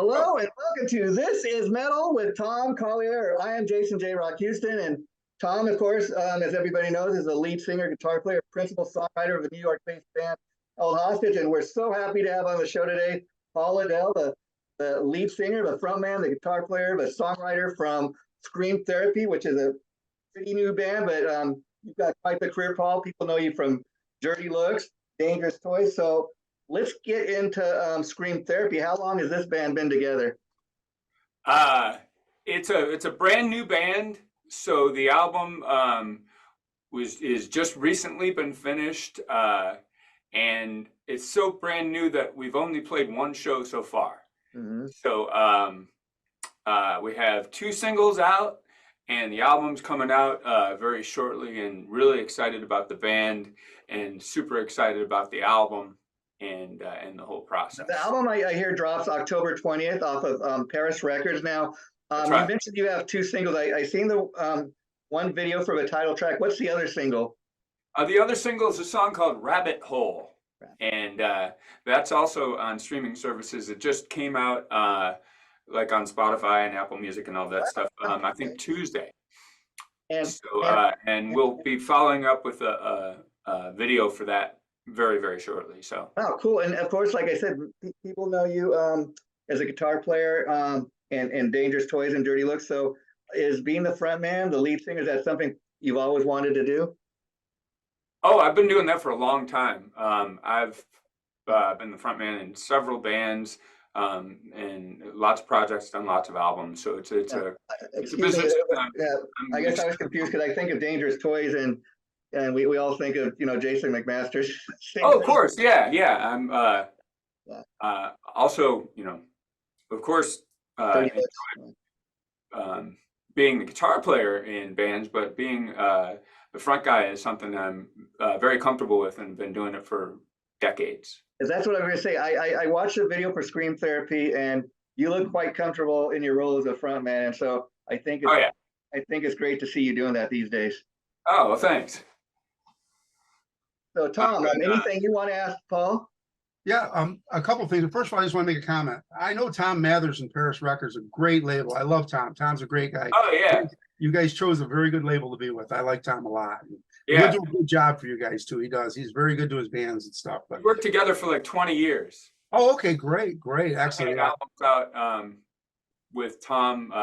Hello and welcome to This Is Metal with Tom Collier. I am Jason J. Rock Houston, and Tom, of course, as everybody knows, is the lead singer, guitar player, principal songwriter of the New York-based band Held Hostage, and we're so happy to have on the show today Paul Lidel, the lead singer, the frontman, the guitar player, the songwriter from Scream Therapy, which is a pretty new band, but you've got quite the career, Paul. People know you from Dirty Looks, Dangerous Toys, so let's get into Scream Therapy. How long has this band been together? It's a brand new band. So the album is just recently been finished, and it's so brand new that we've only played one show so far. Mm-hmm. So we have 2 singles out, and the album's coming out very shortly. And really excited about the band, and super excited about the album. And the whole process. The album I hear drops October 20th off of Perris Records. Now, right. You mentioned you have 2 singles. I seen the one video for the title track. What's the other single? The other single is a song called Rabbit Hole, and that's also on streaming services. It just came out like on Spotify and Apple Music and all that stuff. I think Tuesday. And we'll be following up with a video for that very, very shortly. So cool. And of course, like I said, people know you as a guitar player and Dangerous Toys and Dirty Looks. So is being the front man, the lead singer, is that something you've always wanted to do? Oh, I've been doing that for a long time. I've been the front man in several bands and lots of projects, done lots of albums. So it's a business. I guess I was confused because I think of Dangerous Toys and we all think of, Jason McMaster's. Oh, of course. Yeah. I'm also, of course, being the guitar player in bands, but being the front guy is something I'm very comfortable with and been doing it for decades. That's what I was going to say. I watched the video for Scream Therapy, and you look quite comfortable in your role as a front man. And so I think it's great to see you doing that these days. Oh, well, thanks. So, Tom, anything you want to ask Paul? Yeah, a couple of things. First of all, I just want to make a comment. I know Tom Mathers and Perris Records, a great label. I love Tom. Tom's a great guy. Oh, yeah. You guys chose a very good label to be with. I like Tom a lot. Yeah. He'll do a good job for you guys, too. He does. He's very good to his bands and stuff. But we worked together for like 20 years. Oh, okay. Great. Excellent. Albums out with Tom,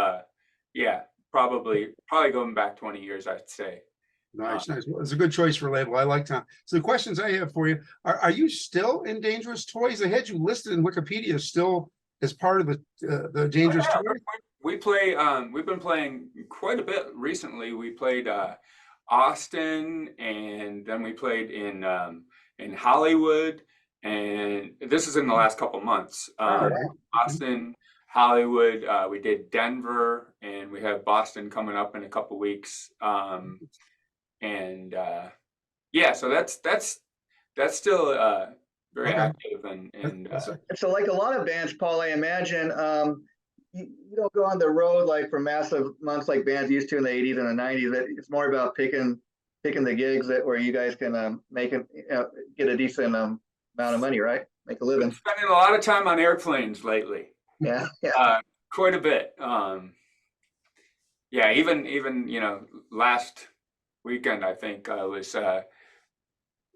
probably going back 20 years, I'd say. Nice. Well, it's a good choice for a label. I like Tom. So the questions I have for you are you still in Dangerous Toys? I had you listed in Wikipedia still as part of the Dangerous Toys. We play. We've been playing quite a bit recently. We played Austin, and then we played in Hollywood, and this is in the last couple months. Austin, Hollywood. We did Denver, and we have Boston coming up in a couple weeks. So that's still very active and so like a lot of bands, Paul, I imagine you don't go on the road like for massive months like bands used to in the 80s and the 90s. It's more about picking the gigs where you guys can get a decent amount of money, right? Make a living. Been spending a lot of time on airplanes lately. Yeah. Quite a bit. Even last weekend, I think I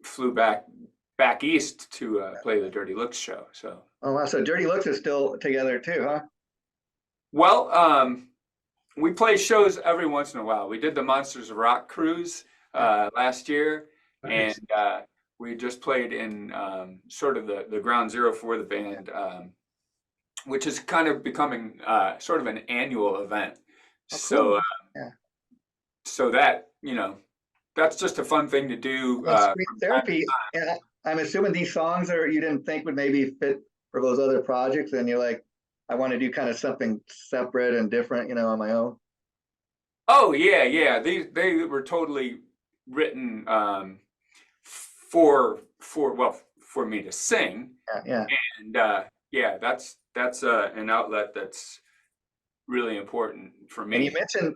flew back east to play the Dirty Looks show. So wow, so Dirty Looks is still together too, huh? Well, we play shows every once in a while. We did the Monsters of Rock cruise last year. Nice. And we just played in sort of the ground zero for the band, which is kind of becoming sort of an annual event. Oh, cool. So that, that's just a fun thing to do. Scream Therapy, and I'm assuming these songs you didn't think would maybe fit for those other projects, and you're like, I want to do kind of something separate and different, on my own. Oh yeah. They were totally written for me to sing. Yeah. And that's an outlet that's really important for me. And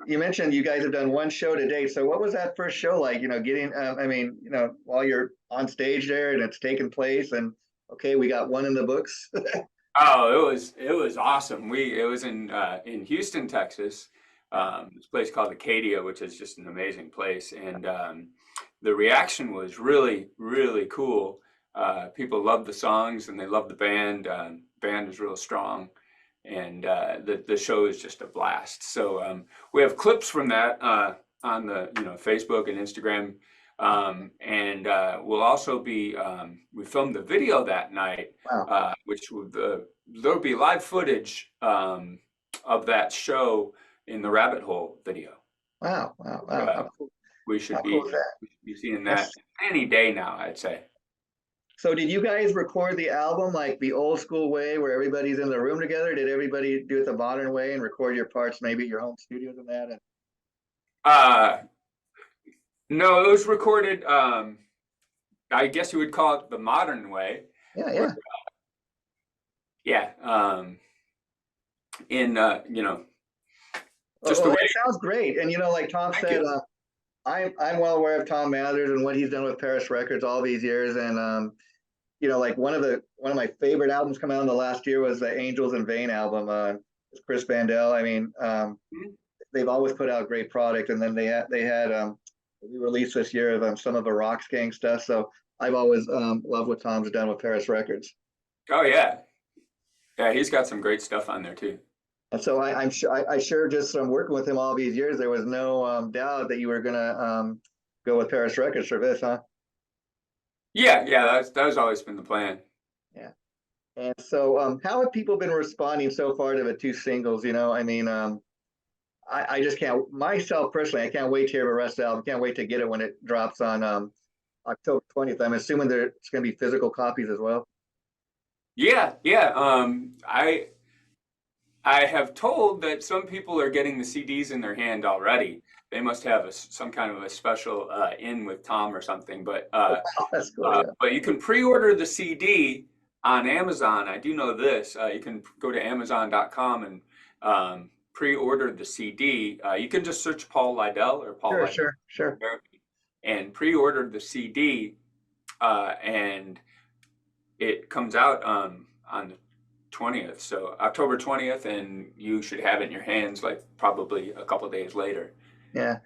you mentioned you guys have done one show to date. So what was that first show like? Getting while you're on stage there and it's taking place, and okay, we got one in the books. Oh, it was awesome. It was in Houston, Texas. This place called Acadia, which is just an amazing place, and the reaction was really, really cool. People loved the songs and they loved the band. Band is real strong, and the show is just a blast. So we have clips from that on the Facebook and Instagram, and we'll also be we filmed the video that night, Wow. which there'll be live footage of that show in the Rabbit Hole video. Wow. Wow. Wow. Uh, How cool, we how should cool is that? be seeing that Yes. any day now, I'd say. So did you guys record the album like the old school way where everybody's in the room together? Did everybody do it the modern way and record your parts maybe at your home studios and that? And Uh, no, it was recorded. I guess you would call it the modern way. yeah, Where, yeah. yeah. Just the way. It sounds great. And like Tom Thank said, you. I'm well aware of Tom Mathers and what he's done with Perris Records all these years. And like one of my favorite albums come out in the last year was the Angels in Vain album. Chris Vandell. I mean, Mhm. they've always put out great product. And then they had we released this year of some of the Rocks Gang stuff. So I've always loved what Tom's done with Perris Records. Oh yeah, yeah. He's got some great stuff on there too. And so I'm sure I sure just from working with him all these years, there was no doubt that you were gonna go with Perris Records for this, huh? Yeah, yeah. That has always been the plan. Yeah. And so how have people been responding so far to the two singles? I mean, I just can't myself personally, I can't wait to hear the rest of the album. Can't wait to get it when it drops on October 20th. I'm assuming there's gonna be physical copies as well. Yeah, yeah. I have told that some people are getting the CDs in their hand already. They must have some kind of a special in with Tom or something. That's cool, yeah. But you can pre-order the CD on Amazon. I do know this. You can go to Amazon.com and pre-order the CD. You can just search Paul Lidel or Paul Lidel Sure. and pre-order the CD, and it comes out on the 20th, so October 20th, and you should have it in your hands like probably a couple days later. Yeah.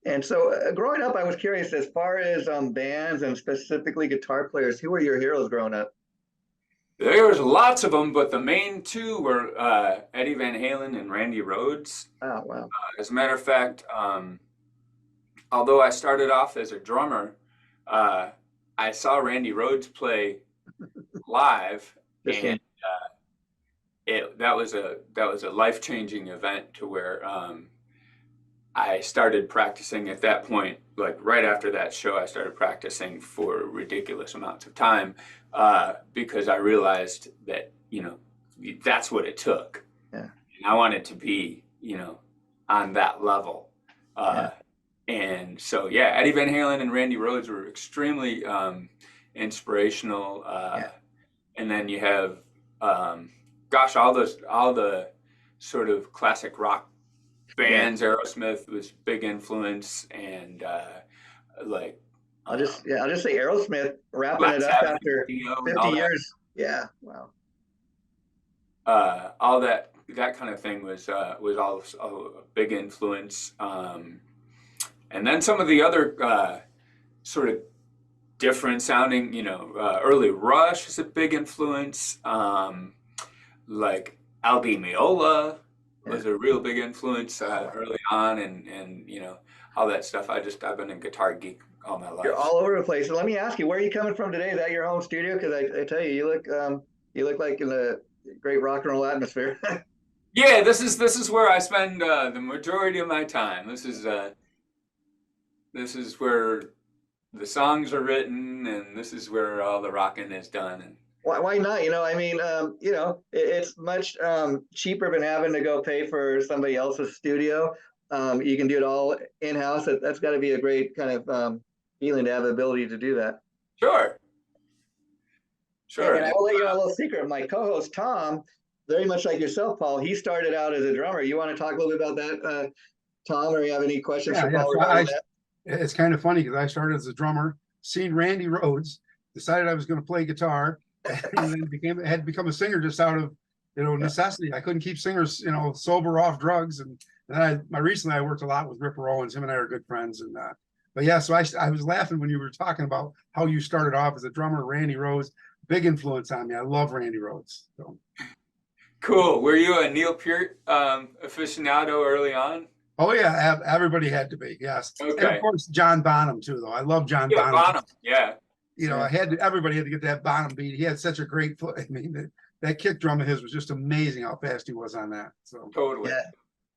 And so growing up, I was curious as far as bands and specifically guitar players, who were your heroes growing up? There's lots of them, but the main two were Eddie Van Halen and Randy Rhoads. Oh, wow. As a matter of fact, although I started off as a drummer, I saw Randy Rhoads play live, and that was a life-changing event to where I started practicing at that point. Like right after that show, I started practicing for ridiculous amounts of time because I realized that that's what it took. Yeah. And I wanted to be on that level. Yeah. And so yeah, Eddie Van Halen and Randy Rhoads were extremely inspirational. And then you have all the sort of classic rock bands. Aerosmith was big influence, and I'll just say Aerosmith wrapping Black it up Sabbath, after Dio, 50 years. Yeah, wow. All that kind of thing was all a big influence. And then some of the other sort of different sounding, early Rush is a big influence. Like Al Di Meola was a real big influence early on, and all that stuff. I've been a guitar geek all my life. You're all over the place. So let me ask you, where are you coming from today? Is that your home studio? Because I tell you, you look like in a great rock and roll atmosphere. Yeah, this is where I spend the majority of my time. This is where the songs are written, and this is where all the rocking is done. And Why not? I mean, it's much cheaper than having to go pay for somebody else's studio. You can do it all in-house. That's got to be a great kind of feeling to have the ability to do that. Sure. And I will let you know a little secret. My co-host, Tom, very much like yourself, Paul, he started out as a drummer. You want to talk a little bit about that, Tom, or you have any questions for Paul regarding that? It's kind of funny because I started as a drummer, seen Randy Rhoads, decided I was going to play guitar, and then had become a singer just out of, necessity. I couldn't keep singers, sober off drugs. And then recently I worked a lot with Ripper Owens. Him and I are good friends. And but yeah, so I was laughing when you were talking about how you started off as a drummer. Randy Rhoads, big influence on me. I love Randy Rhoads. So. Cool. Were you a Neil Peart aficionado early on? Oh yeah, everybody had to be, yes. Okay. And of course John Bonham too, though. I love John Bonham. Bonham, yeah. Everybody had to get that Bonham beat. He had such a great foot. I mean, that kick drum of his was just amazing how fast he was on that. So totally.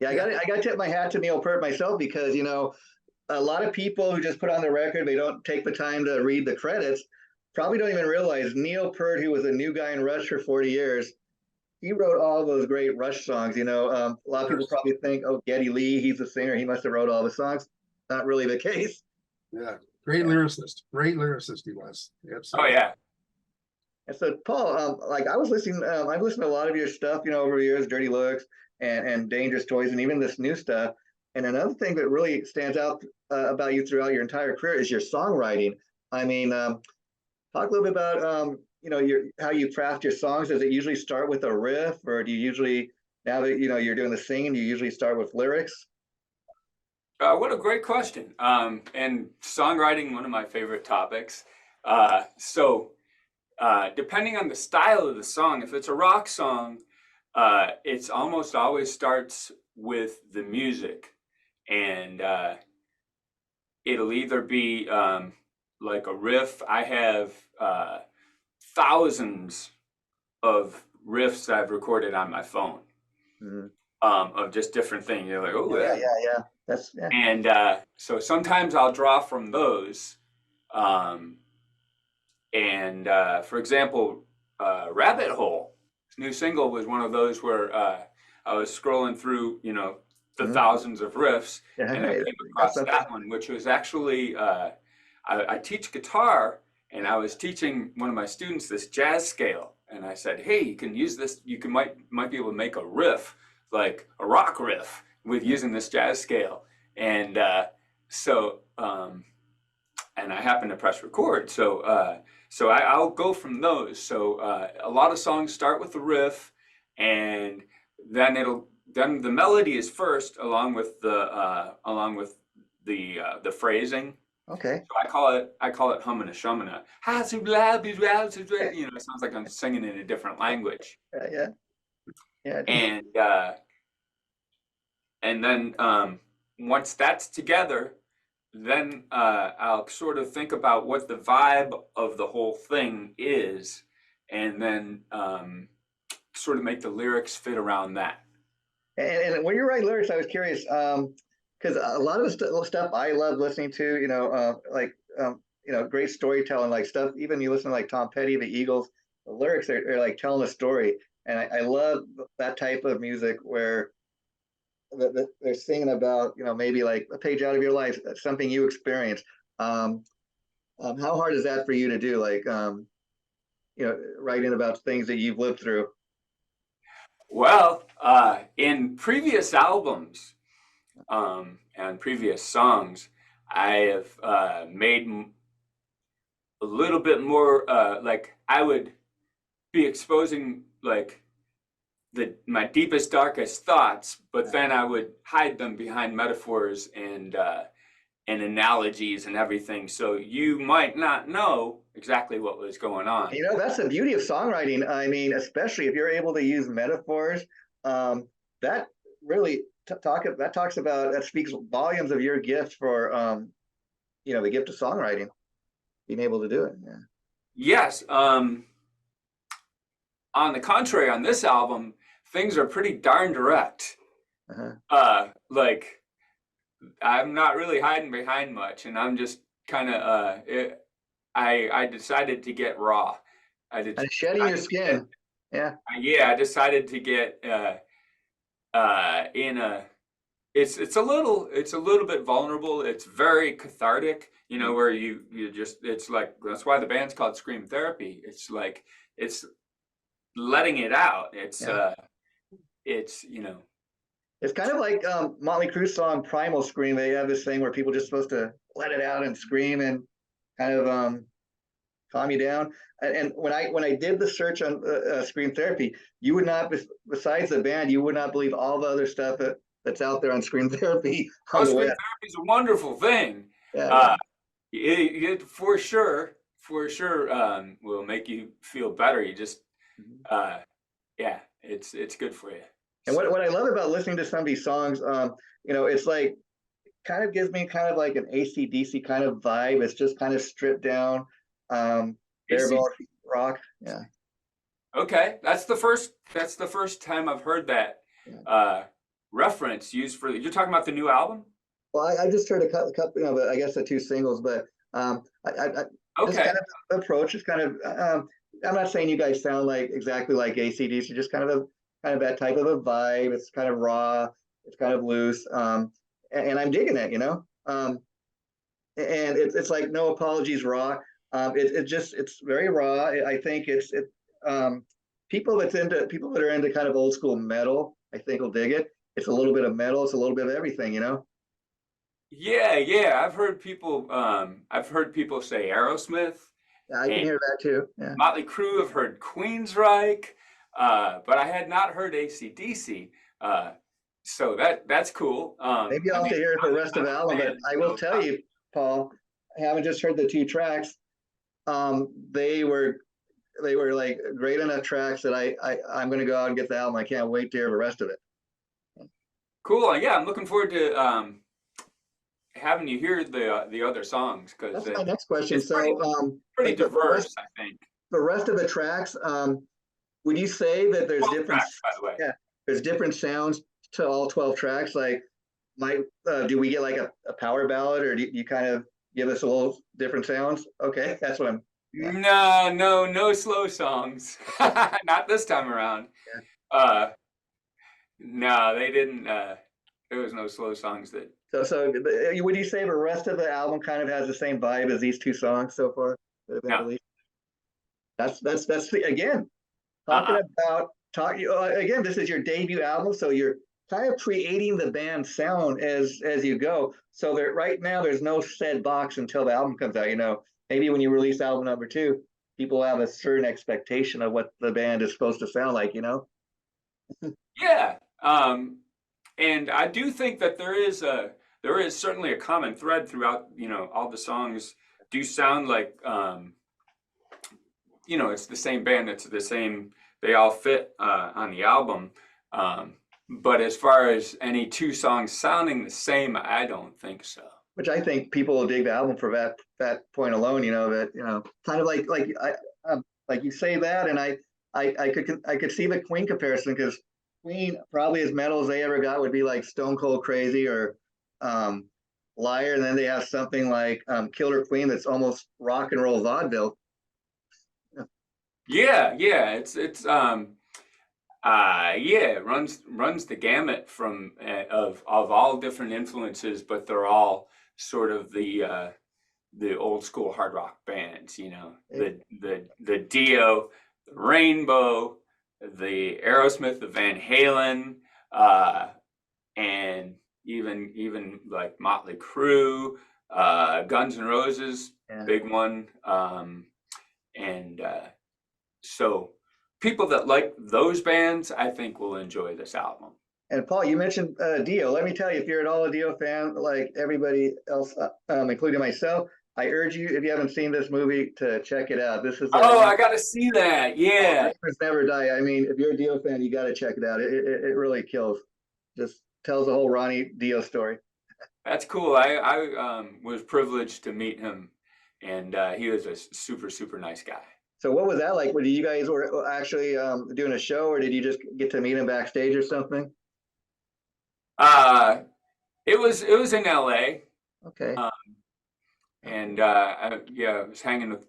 Yeah. I got to tip my hat to Neil Peart myself because a lot of people who just put on the record, they don't take the time to read the credits, probably don't even realize Neil Peart, who was a new guy in Rush for 40 years, he wrote all those great Rush songs. A lot of people probably think, oh, Geddy Lee, he's the singer, he must have wrote all the songs. Not really the case. Yeah, great lyricist he was. Absolutely. Oh yeah. And so, Paul, I was listening, I've listened to a lot of your stuff, over the years, Dirty Looks and Dangerous Toys, and even this new stuff. And another thing that really stands out about you throughout your entire career is your songwriting. I mean, talk a little bit about, how you craft your songs. Does it usually start with a riff, or do you usually, now that, you're doing the singing, do you usually start with lyrics? What a great question. And songwriting, one of my favorite topics. Depending on the style of the song, if it's a rock song, it's almost always starts with the music, and it'll either be like a riff. I have thousands of riffs that I've recorded on my phone, of just different things. You're like, oh yeah. And so sometimes I'll draw from those. For example, Rabbit Hole, this new single, was one of those where I was scrolling through, the thousands of riffs, and I came across that one, which was actually, I teach guitar, and I was teaching one of my students this jazz scale, and I said, hey, you can use this, might be able to make a riff, like a rock riff, with using this jazz scale. And and I happened to press record, so I'll go from those. So a lot of songs start with the riff, and then the melody is first, along with the phrasing. Okay. So I call it humming a shummina. It sounds like I'm singing in a different language. Yeah. And then once that's together, then I'll sort of think about what the vibe of the whole thing is, and then sort of make the lyrics fit around that. And when you write lyrics, I was curious, because a lot of the stuff I love listening to, great storytelling, like stuff, even you listen to like Tom Petty, the Eagles, the lyrics are like telling a story. And I love that type of music where they're singing about, maybe like a page out of your life, something you experienced. How hard is that for you to do? Like, writing about things that you've lived through? Well, in previous albums and previous songs, I have made a little bit more, like I would be exposing like my deepest, darkest thoughts, but then I would hide them behind metaphors and analogies and everything. So you might not know exactly what was going on. That's the beauty of songwriting. I mean, especially if you're able to use metaphors, that really that speaks volumes of your gift for, the gift of songwriting, being able to do it. Yeah. Yes. On the contrary, on this album, things are pretty darn direct. Like I'm not really hiding behind much, and I'm just kind of I decided to get raw. And shedding your skin. Yeah. I decided to get it's a little bit vulnerable. It's very cathartic, where you just, it's like, that's why the band's called Scream Therapy. It's like, it's letting it out. It's It's kind of like Motley Crue's song Primal Scream. They have this thing where people just supposed to let it out and scream and kind of calm you down. And when I did the search on Scream Therapy, you would not, besides the band, you would not believe all the other stuff that's out there on Scream Therapy on the Screen web. therapy is a wonderful thing. Yeah, It for sure, will make you feel better. You just, yeah, it's good for you. and what I love about listening to some of these songs, it's like kind of gives me kind of like an AC/DC kind of vibe. It's just kind of stripped down, bare bones rock. Yeah. Okay, that's the first time I've heard that reference used for. You're talking about the new album? Well, I just heard a couple, I guess the two singles, but I this Okay. kind of approach is kind of. I'm not saying you guys sound like exactly like AC/DC, just kind of that type of a vibe. It's kind of raw. It's kind of loose. And I'm digging it, and it's like no apologies raw. It's very raw. I think people that are into kind of old school metal, I think will dig it. It's a little bit of metal. It's a little bit of everything, Yeah. I've heard people say Aerosmith. Yeah, I can hear that too. Yeah. Motley Crue. I've heard Queensryche, but I had not heard AC/DC. So that's cool. Maybe I'll have to hear the rest of the album, but I will tell you, Paul, I haven't just heard the two tracks. They were like great enough tracks that I'm going to go out and get the album. I can't wait to hear the rest of it. Cool. Yeah, I'm looking forward to having you hear the other songs, because that's my next question. It's So pretty diverse, I think. The rest of the tracks, would you say that there's different tracks, by the way. Yeah, there's different sounds to all 12 tracks? Like, do we get like a power ballad, or do you kind of give us a little different sounds? Okay, that's what I'm. Yeah. No slow songs. Not this time around. Yeah. No, they didn't. There was no slow songs that. So would you say the rest of the album kind of has the same vibe as these two songs so far that have been released? That's again talking about again. This is your debut album, so you're kind of creating the band sound as you go. So that right now there's no set box until the album comes out. Maybe when you release album number 2, people have a certain expectation of what the band is supposed to sound like. Yeah. And I do think that there is certainly a common thread throughout. All the songs do sound like it's the same band. It's the same. They all fit on the album. But as far as any two songs sounding the same, I don't think so. Which I think people will dig the album for that point alone. Kind of like you say that, and I could see the Queen comparison, because Queen, probably as metal as they ever got, would be like Stone Cold Crazy or Liar, and then they have something like Killer Queen that's almost rock and roll vaudeville. Yeah. It runs the gamut from of all different influences, but they're all sort of the old school hard rock bands. The Dio, the Rainbow, the Aerosmith, the Van Halen, and even like Motley Crue, Guns N' Roses, big one, and so people that like those bands, I think, will enjoy this album. And Paul, you mentioned Dio. Let me tell you, if you're at all a Dio fan, like everybody else, including myself, I urge you, if you haven't seen this movie, to check it out. This is I got to see that. Yeah. Never Die. I mean, if you're a Dio fan, you got to check it out. It really kills. Just tells the whole Ronnie Dio story. That's cool. I was privileged to meet him, and he was a super, super nice guy. So what was that like? Did you guys were actually doing a show, or did you just get to meet him backstage or something? It was in LA. Okay. And I was hanging with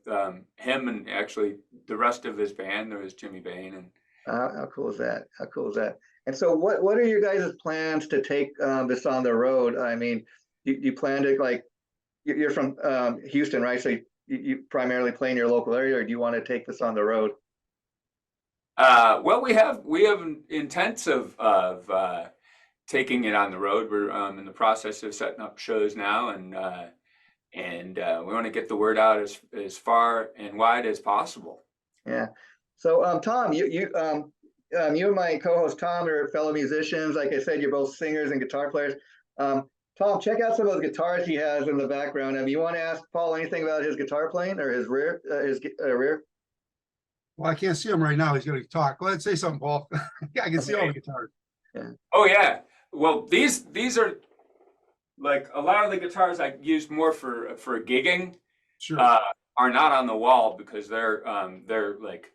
him and actually the rest of his band. There was Jimmy Bain and. How cool is that? How cool is that? And so, what are your guys' plans to take this on the road? I mean, you plan to, like, you're from Houston, right? So you primarily play in your local area, or do you want to take this on the road? Well, we have intents of taking it on the road. We're in the process of setting up shows now, and and we want to get the word out as far and wide as possible. Yeah. So, Tom, you and my co-host Tom are fellow musicians. Like I said, you're both singers and guitar players. Tom, check out some of those guitars he has in the background. You want to ask Paul anything about his guitar playing or his rear? Well, I can't see him right now. He's going to talk. Go ahead and say something, Paul. Yeah, I can see all the guitars. Yeah. Oh yeah. Well, these are like a lot of the guitars I use more for gigging. Sure. Are not on the wall because they're like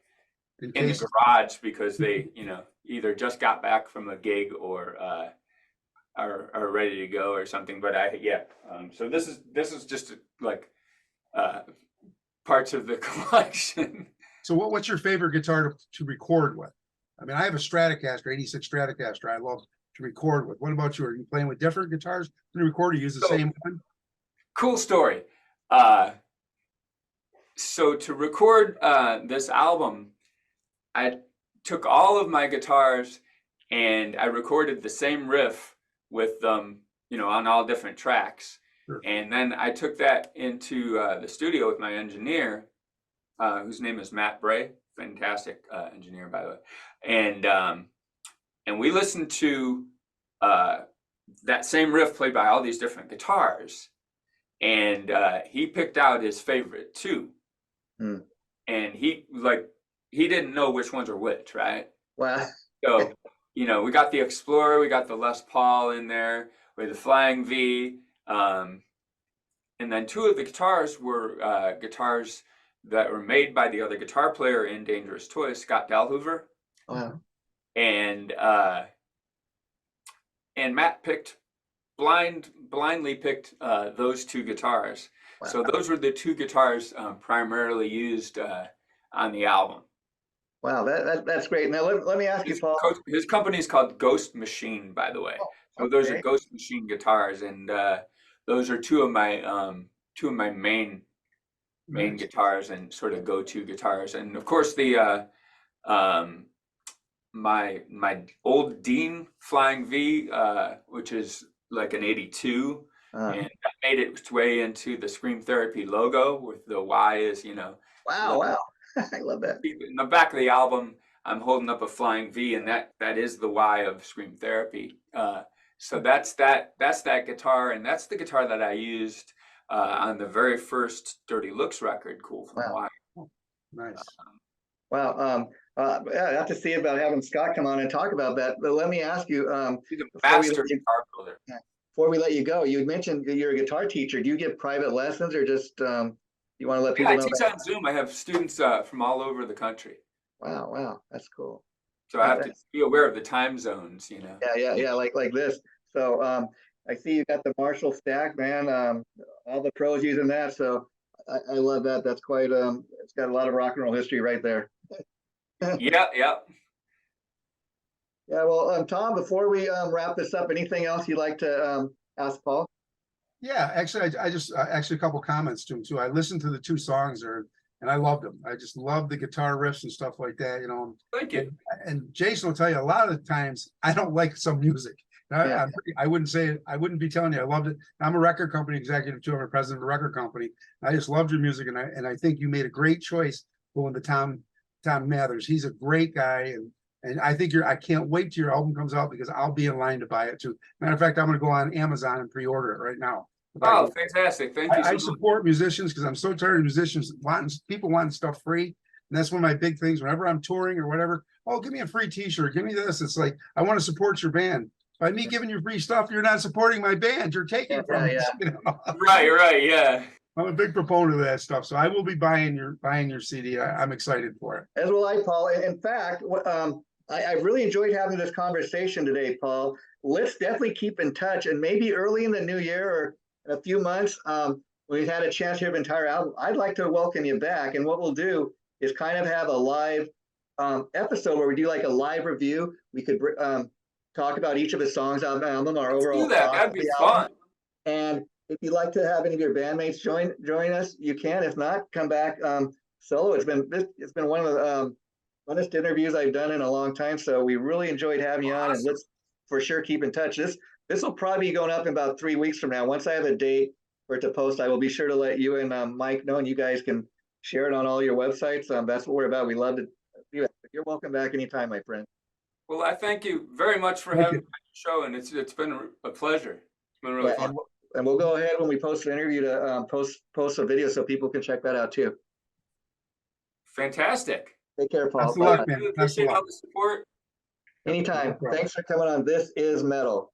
in the garage because they either just got back from a gig or are ready to go or something. But so this is just like parts of the collection. So what's your favorite guitar to record with? I mean, I have a Stratocaster, 86 Stratocaster. I love to record with. What about you? Are you playing with different guitars to record or use the same one? Cool story. So to record this album, I took all of my guitars and I recorded the same riff with them, on all different tracks. Sure. And then I took that into the studio with my engineer, whose name is Matt Bray, fantastic engineer, by the way. And we listened to that same riff played by all these different guitars. And he picked out his favorite too. Hmm. And he didn't know which ones are which, right? Wow. So, we got the Explorer, we got the Les Paul in there, with the Flying V. And then two of the guitars were guitars that were made by the other guitar player in Dangerous Toys, Scott Dalhoover. Wow. And Matt blindly picked those two guitars. Wow. So those were the two guitars primarily used on the album. Wow, that's great. Now let me ask you, Paul. His company is called Ghost Machine, by the way. So those are Ghost Machine guitars, and those are two of my main guitars and sort of go-to guitars. And of course the my old Dean Flying V, which is like an 82, and that made its way into the Scream Therapy logo with the Y is, Wow. I love that. In the back of the album, I'm holding up a Flying V, and that is the Y of Scream Therapy. So that's that guitar, and that's the guitar that I used on the very first Dirty Looks record, Cool from Hawaii. Nice. Wow. I have to see about having Scott come on and talk about that. But let me ask you, he's a master guitar builder. Before we let you go, you mentioned you're a guitar teacher. Do you give private lessons or just you want to let people know? I teach on Zoom. I have students from all over the country. Wow, that's cool. So I have to be aware of the time zones, Yeah, like this. So I see you got the Marshall stack, man. All the pros using that. So I love that. That's quite it's got a lot of rock and roll history right there. Yeah. Yeah, well, Tom, before we wrap this up, anything else you'd like to ask Paul? Yeah, actually, I just actually a couple comments to him too. I listened to the two songs there, and I loved them. I just love the guitar riffs and stuff like that. Thank you. And Jason will tell you a lot of the times I don't like some music. I wouldn't be telling you I loved it. I'm a record company executive too. I'm a president of a record company. I just loved your music, and I think you made a great choice going to Tom Mathers. He's a great guy, and I think I can't wait till your album comes out because I'll be in line to buy it too. Matter of fact, I'm going to go on Amazon and pre-order it right now. Oh, fantastic! Thank you. I support musicians because I'm so tired of musicians wanting stuff free, and that's one of my big things. Whenever I'm touring or whatever, give me a free T-shirt, give me this. It's like I want to support your band. By me giving you free stuff, you're not supporting my band. You're taking from us. Right, yeah. I'm a big proponent of that stuff, so I will be buying your CD. I'm excited for it. As will I, Paul. In fact, I really enjoyed having this conversation today, Paul. Let's definitely keep in touch, and maybe early in the new year or in a few months, when we've had a chance to hear the entire album, I'd like to welcome you back. And what we'll do is kind of have a live episode where we do like a live review. We could talk about each of the songs on the album, our overall. Do that. That'd be fun. And if you'd like to have any of your bandmates join us, you can. If not, come back solo. It's been one of the funnest interviews I've done in a long time. So we really enjoyed having you on, and let's for sure keep in touch. This will probably be going up in about 3 weeks from now. Once I have a date, for it to post. I will be sure to let you and Mike know, and you guys can share it on all your websites. That's what we're about. We love to do it. You're welcome back anytime, my friend. Well, I thank you very much for having me on the show, and it's been a pleasure. It's been really fun. And we'll go ahead when we post the interview to post a video so people can check that out too. Fantastic. Take care, Paul. Best of luck, man. Really Best of appreciate luck. all the support. Anytime. No problem. Thanks for coming on. This is Metal.